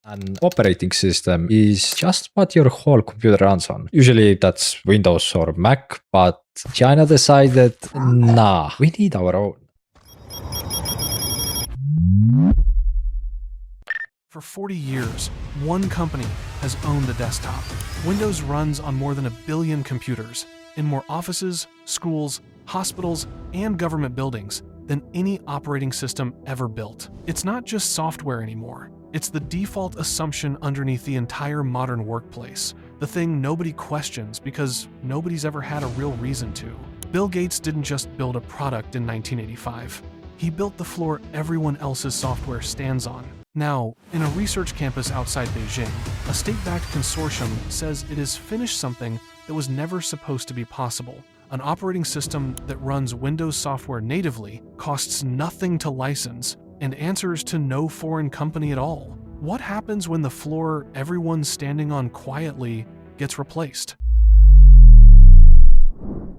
An operating system is just what your whole computer runs on. Usually that's Windows or Mac, but China decided, nah, we need our own. For 40 years, one company has owned the desktop. Windows runs on more than 1 billion computers, in more offices, schools, hospitals, and government buildings than any operating system ever built. It's not just software anymore. It's the default assumption underneath the entire modern workplace, the thing nobody questions because nobody's ever had a real reason to. Bill Gates didn't just build a product in 1985. He built the floor everyone else's software stands on. Now, in a research campus outside Beijing, a state-backed consortium says it has finished something that was never supposed to be possible. An operating system that runs Windows software natively, costs nothing to license, and answers to no foreign company at all. What happens when the floor everyone's standing on quietly gets replaced?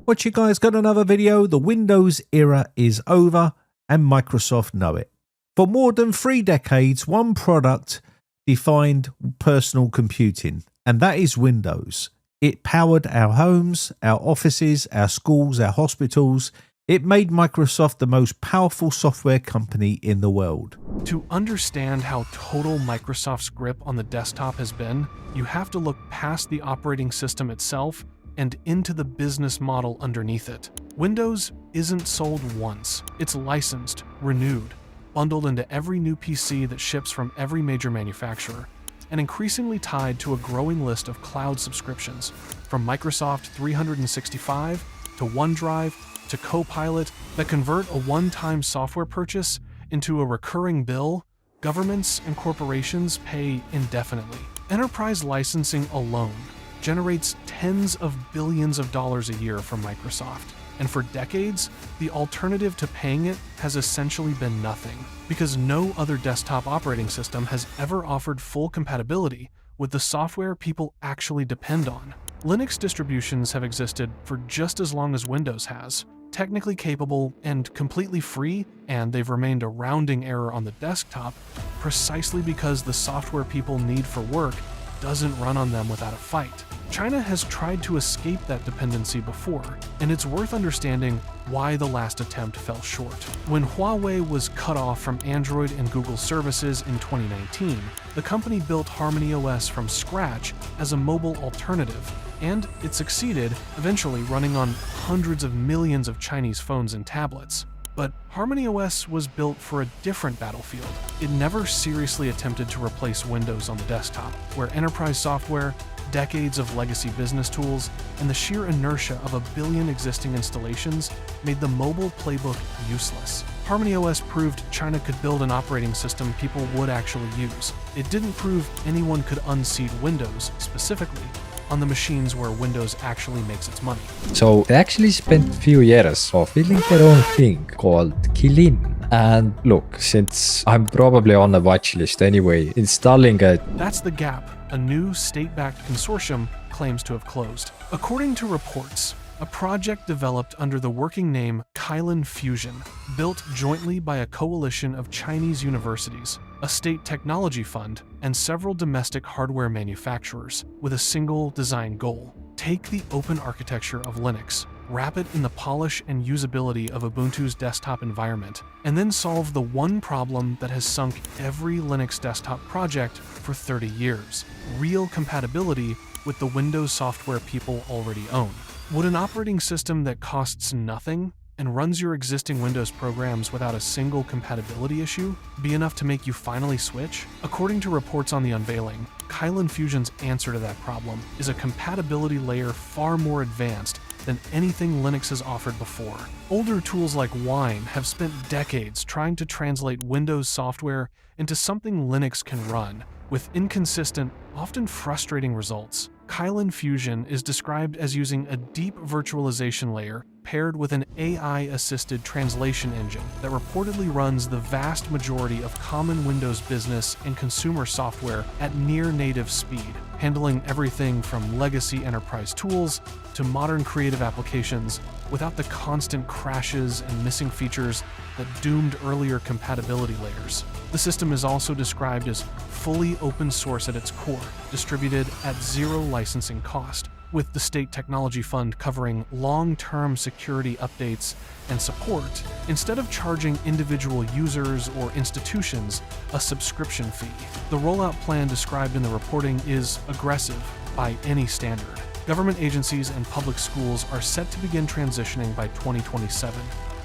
What you guys, got another video? The Windows era is over, and Microsoft know it. For more than 3 decades, one product defined personal computing, and that is Windows. It powered our homes, our offices, our schools, our hospitals. It made Microsoft the most powerful software company in the world. To understand how total Microsoft's grip on the desktop has been, you have to look past the operating system itself and into the business model underneath it. Windows isn't sold once. It's licensed, renewed, bundled into every new PC that ships from every major manufacturer, and increasingly tied to a growing list of cloud subscriptions, from Microsoft 365 to OneDrive to Copilot, that convert a one-time software purchase into a recurring bill governments and corporations pay indefinitely. Enterprise licensing alone generates tens of billions of dollars a year from Microsoft. And for decades, the alternative to paying it has essentially been nothing, because no other desktop operating system has ever offered full compatibility with the software people actually depend on. Linux distributions have existed for just as long as Windows has, technically capable and completely free, and they've remained a rounding error on the desktop precisely because the software people need for work doesn't run on them without a fight. China has tried to escape that dependency before, and it's worth understanding why the last attempt fell short. When Huawei was cut off from Android and Google services in 2019, the company built HarmonyOS from scratch as a mobile alternative, and it succeeded, eventually running on hundreds of millions of Chinese phones and tablets. But HarmonyOS was built for a different battlefield. It never seriously attempted to replace Windows on the desktop, where enterprise software, decades of legacy business tools, and the sheer inertia of 1 billion existing installations made the mobile playbook useless. HarmonyOS proved China could build an operating system people would actually use. It didn't prove anyone could unseat Windows, specifically, on the machines where Windows actually makes its money. So they actually spent few years of building their own thing called Kylin. And look, since I'm probably on a watch list anyway, installing it. That's the gap a new state-backed consortium claims to have closed. According to reports, a project developed under the working name Kylin Fusion, built jointly by a coalition of Chinese universities, a state technology fund, and several domestic hardware manufacturers, with a single design goal: take the open architecture of Linux, wrap it in the polish and usability of Ubuntu's desktop environment, and then solve the one problem that has sunk every Linux desktop project for 30 years: real compatibility with the Windows software people already own. Would an operating system that costs nothing and runs your existing Windows programs without a single compatibility issue be enough to make you finally switch? According to reports on the unveiling, Kylin Fusion's answer to that problem is a compatibility layer far more advanced than anything Linux has offered before. Older tools like Wine have spent decades trying to translate Windows software into something Linux can run, with inconsistent, often frustrating results. Kylin Fusion is described as using a deep virtualization layer paired with an AI-assisted translation engine that reportedly runs the vast majority of common Windows business and consumer software at near-native speed, handling everything from legacy enterprise tools to modern creative applications without the constant crashes and missing features that doomed earlier compatibility layers. The system is also described as fully open source at its core, distributed at zero licensing cost, with the State Technology Fund covering long-term security updates and support, instead of charging individual users or institutions a subscription fee. The rollout plan described in the reporting is aggressive by any standard. Government agencies and public schools are set to begin transitioning by 2027,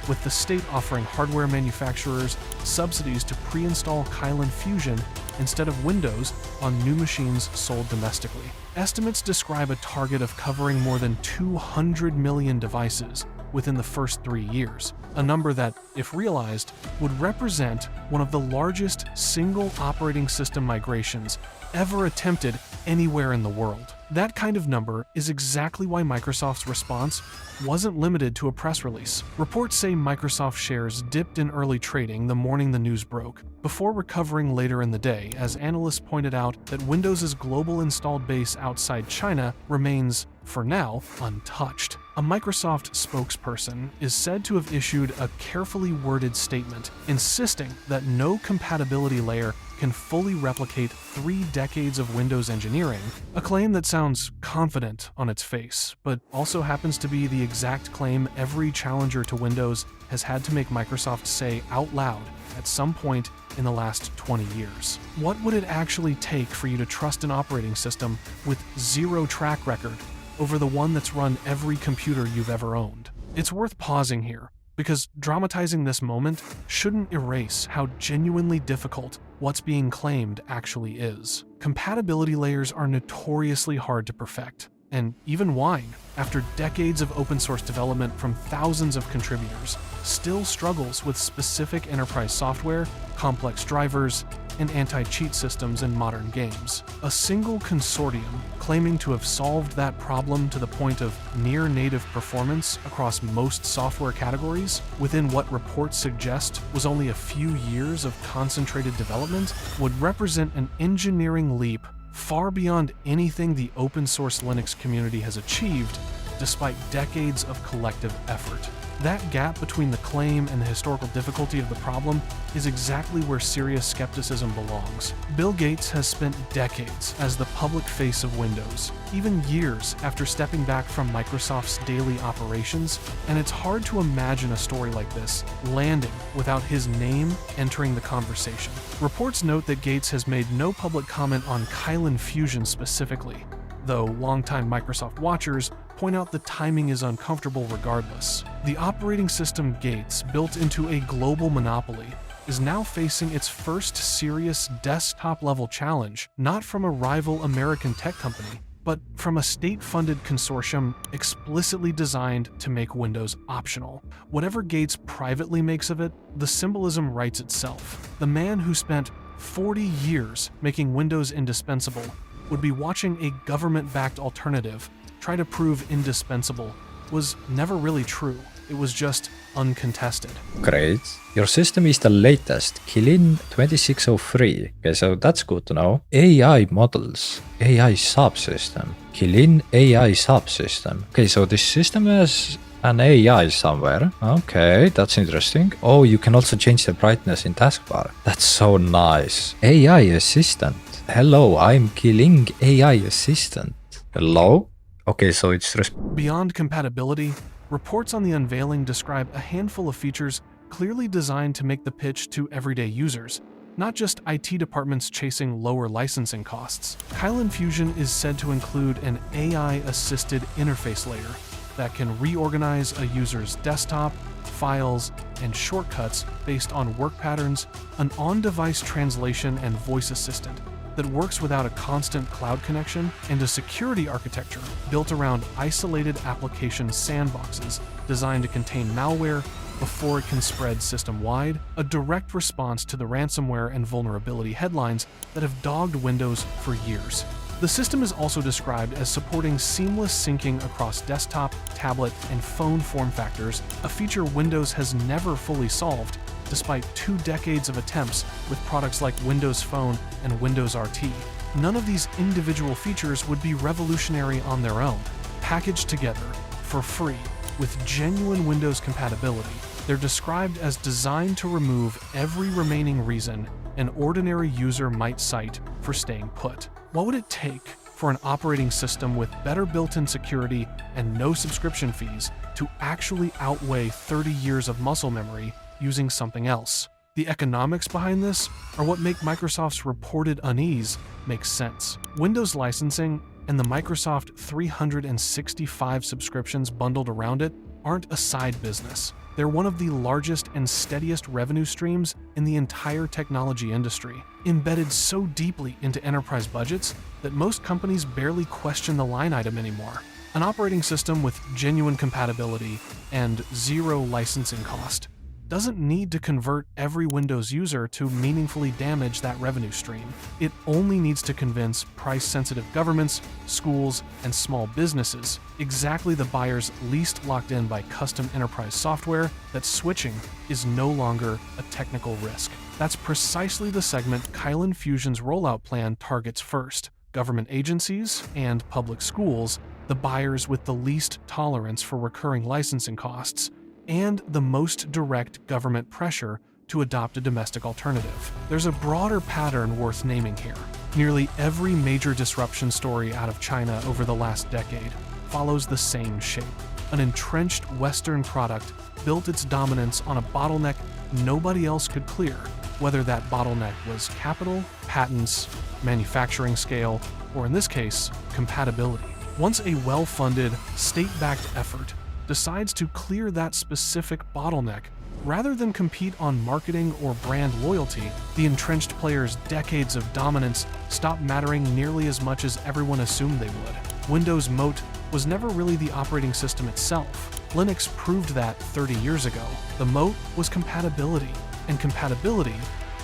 with the state offering hardware manufacturers subsidies to pre-install Kylin Fusion instead of Windows on new machines sold domestically. Estimates describe a target of covering more than 200 million devices within the first 3 years, a number that, if realized, would represent one of the largest single operating system migrations ever attempted anywhere in the world. That kind of number is exactly why Microsoft's response wasn't limited to a press release. Reports say Microsoft shares dipped in early trading the morning the news broke, before recovering later in the day, as analysts pointed out that Windows' global installed base outside China remains, for now, untouched. A Microsoft spokesperson is said to have issued a carefully worded statement insisting that no compatibility layer can fully replicate 3 decades of Windows engineering, a claim that sounds confident on its face, but also happens to be the exact claim every challenger to Windows has had to make Microsoft say out loud at some point in the last 20 years. What would it actually take for you to trust an operating system with zero track record over the one that's run every computer you've ever owned? It's worth pausing here, because dramatizing this moment shouldn't erase how genuinely difficult what's being claimed actually is. Compatibility layers are notoriously hard to perfect, and even Wine, after decades of open source development from thousands of contributors, still struggles with specific enterprise software, complex drivers, and anti-cheat systems in modern games. A single consortium claiming to have solved that problem to the point of near-native performance across most software categories within what reports suggest was only a few years of concentrated development would represent an engineering leap far beyond anything the open-source Linux community has achieved despite decades of collective effort. That gap between the claim and the historical difficulty of the problem is exactly where serious skepticism belongs. Bill Gates has spent decades as the public face of Windows, even years after stepping back from Microsoft's daily operations, and it's hard to imagine a story like this landing without his name entering the conversation. Reports note that Gates has made no public comment on Kylin Fusion specifically, though longtime Microsoft watchers point out the timing is uncomfortable regardless. The operating system Gates built into a global monopoly is now facing its first serious desktop-level challenge, not from a rival American tech company, but from a state-funded consortium explicitly designed to make Windows optional. Whatever Gates privately makes of it, the symbolism writes itself. The man who spent 40 years making Windows indispensable would be watching a government-backed alternative try to prove indispensable was never really true. It was just uncontested. Great. Your system is the latest, Kylin 2603. Okay, so that's good to know. AI models, AI subsystem, Kylin AI subsystem. Okay, so this system has an AI somewhere. Okay, that's interesting. Oh, you can also change the brightness in taskbar. That's so nice. AI assistant. Hello, I'm Kylin AI assistant. Hello? Okay, so it's Beyond compatibility, reports on the unveiling describe a handful of features clearly designed to make the pitch to everyday users, not just IT departments chasing lower licensing costs. Kylin Fusion is said to include an AI-assisted interface layer that can reorganize a user's desktop, files, and shortcuts based on work patterns, an on-device translation and voice assistant that works without a constant cloud connection, and a security architecture built around isolated application sandboxes designed to contain malware before it can spread system-wide, a direct response to the ransomware and vulnerability headlines that have dogged Windows for years. The system is also described as supporting seamless syncing across desktop, tablet, and phone form factors, a feature Windows has never fully solved, despite 2 decades of attempts with products like Windows Phone and Windows RT. None of these individual features would be revolutionary on their own. Packaged together, for free, with genuine Windows compatibility. They're described as designed to remove every remaining reason an ordinary user might cite for staying put. What would it take for an operating system with better built-in security and no subscription fees to actually outweigh 30 years of muscle memory using something else? The economics behind this are what make Microsoft's reported unease make sense. Windows licensing and the Microsoft 365 subscriptions bundled around it aren't a side business. They're one of the largest and steadiest revenue streams in the entire technology industry, embedded so deeply into enterprise budgets that most companies barely question the line item anymore. An operating system with genuine compatibility and zero licensing cost doesn't need to convert every Windows user to meaningfully damage that revenue stream. It only needs to convince price-sensitive governments, schools, and small businesses, exactly the buyers least locked in by custom enterprise software, that switching is no longer a technical risk. That's precisely the segment Kylin Fusion's rollout plan targets first: government agencies and public schools, the buyers with the least tolerance for recurring licensing costs, and the most direct government pressure to adopt a domestic alternative. There's a broader pattern worth naming here. Nearly every major disruption story out of China over the last decade follows the same shape. An entrenched Western product built its dominance on a bottleneck nobody else could clear, whether that bottleneck was capital, patents, manufacturing scale, or in this case, compatibility. Once a well-funded, state-backed effort decides to clear that specific bottleneck, rather than compete on marketing or brand loyalty, the entrenched players' decades of dominance stop mattering nearly as much as everyone assumed they would. Windows' moat was never really the operating system itself. Linux proved that 30 years ago. The moat was compatibility, and compatibility,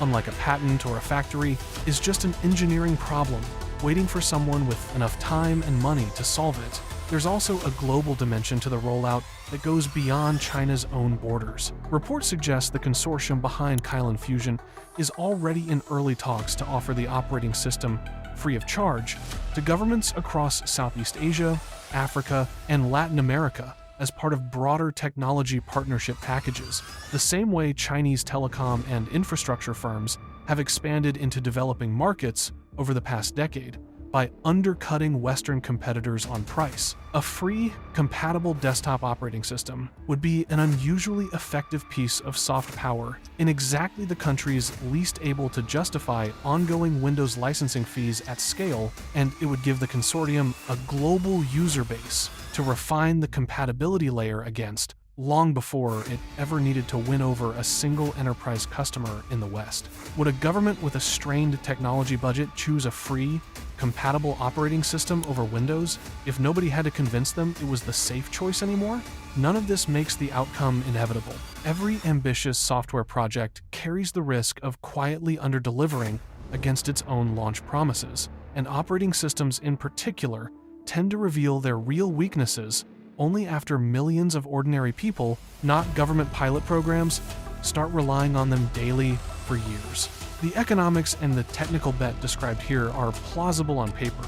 unlike a patent or a factory, is just an engineering problem waiting for someone with enough time and money to solve it. There's also a global dimension to the rollout that goes beyond China's own borders. Reports suggest the consortium behind Kylin Fusion is already in early talks to offer the operating system free of charge to governments across Southeast Asia, Africa, and Latin America as part of broader technology partnership packages, the same way Chinese telecom and infrastructure firms have expanded into developing markets over the past decade by undercutting Western competitors on price. A free, compatible desktop operating system would be an unusually effective piece of soft power in exactly the countries least able to justify ongoing Windows licensing fees at scale, and it would give the consortium a global user base to refine the compatibility layer against, long before it ever needed to win over a single enterprise customer in the West. Would a government with a strained technology budget choose a free, compatible operating system over Windows if nobody had to convince them it was the safe choice anymore? None of this makes the outcome inevitable. Every ambitious software project carries the risk of quietly under-delivering against its own launch promises, and operating systems in particular tend to reveal their real weaknesses only after millions of ordinary people, not government pilot programs, start relying on them daily for years. The economics and the technical bet described here are plausible on paper,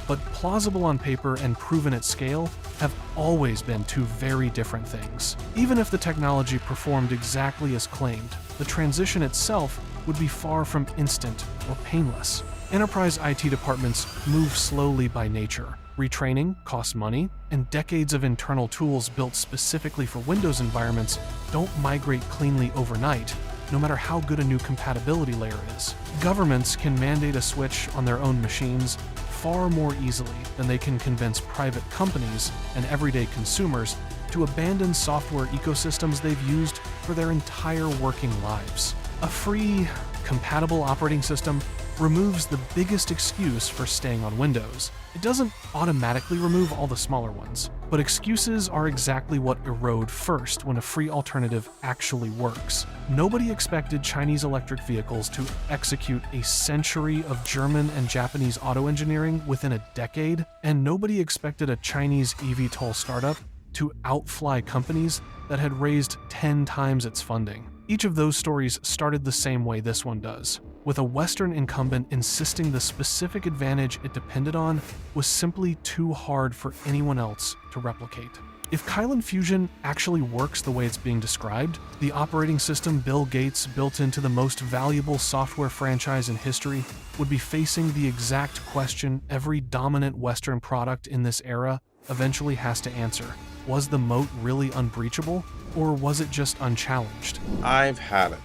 but plausible on paper and proven at scale have always been two very different things. Even if the technology performed exactly as claimed, the transition itself would be far from instant or painless. Enterprise IT departments move slowly by nature. Retraining costs money, and decades of internal tools built specifically for Windows environments don't migrate cleanly overnight, no matter how good a new compatibility layer is. Governments can mandate a switch on their own machines far more easily than they can convince private companies and everyday consumers to abandon software ecosystems they've used for their entire working lives. A free, compatible operating system removes the biggest excuse for staying on Windows. It doesn't automatically remove all the smaller ones, but excuses are exactly what erode first when a free alternative actually works. Nobody expected Chinese electric vehicles to execute a century of German and Japanese auto engineering within a decade, and nobody expected a Chinese eVTOL startup to outfly companies that had raised 10 times its funding. Each of those stories started the same way this one does, with a Western incumbent insisting the specific advantage it depended on was simply too hard for anyone else to replicate. If Kylin Fusion actually works the way it's being described, the operating system Bill Gates built into the most valuable software franchise in history would be facing the exact question every dominant Western product in this era eventually has to answer. Was the moat really unbreachable, or was it just unchallenged? I've had it.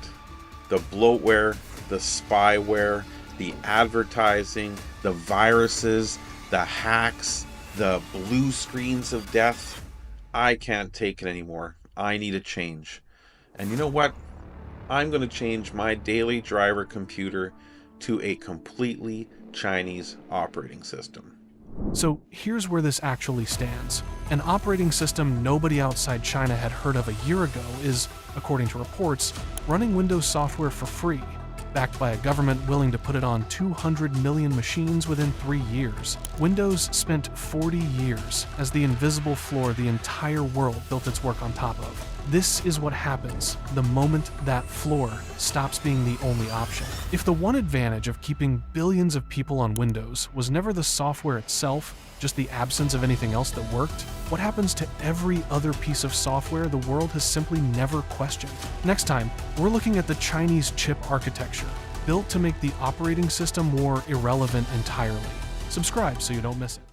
The bloatware, the spyware, the advertising, the viruses, the hacks, the blue screens of death. I can't take it anymore. I need a change. And you know what? I'm going to change my daily driver computer to a completely Chinese operating system. So here's where this actually stands. An operating system nobody outside China had heard of a year ago is, according to reports, running Windows software for free, backed by a government willing to put it on 200 million machines within 3 years. Windows spent 40 years as the invisible floor the entire world built its work on top of. This is what happens the moment that floor stops being the only option. If the one advantage of keeping billions of people on Windows was never the software itself, just the absence of anything else that worked, what happens to every other piece of software the world has simply never questioned? Next time, we're looking at the Chinese chip architecture, built to make the operating system more irrelevant entirely. Subscribe so you don't miss it.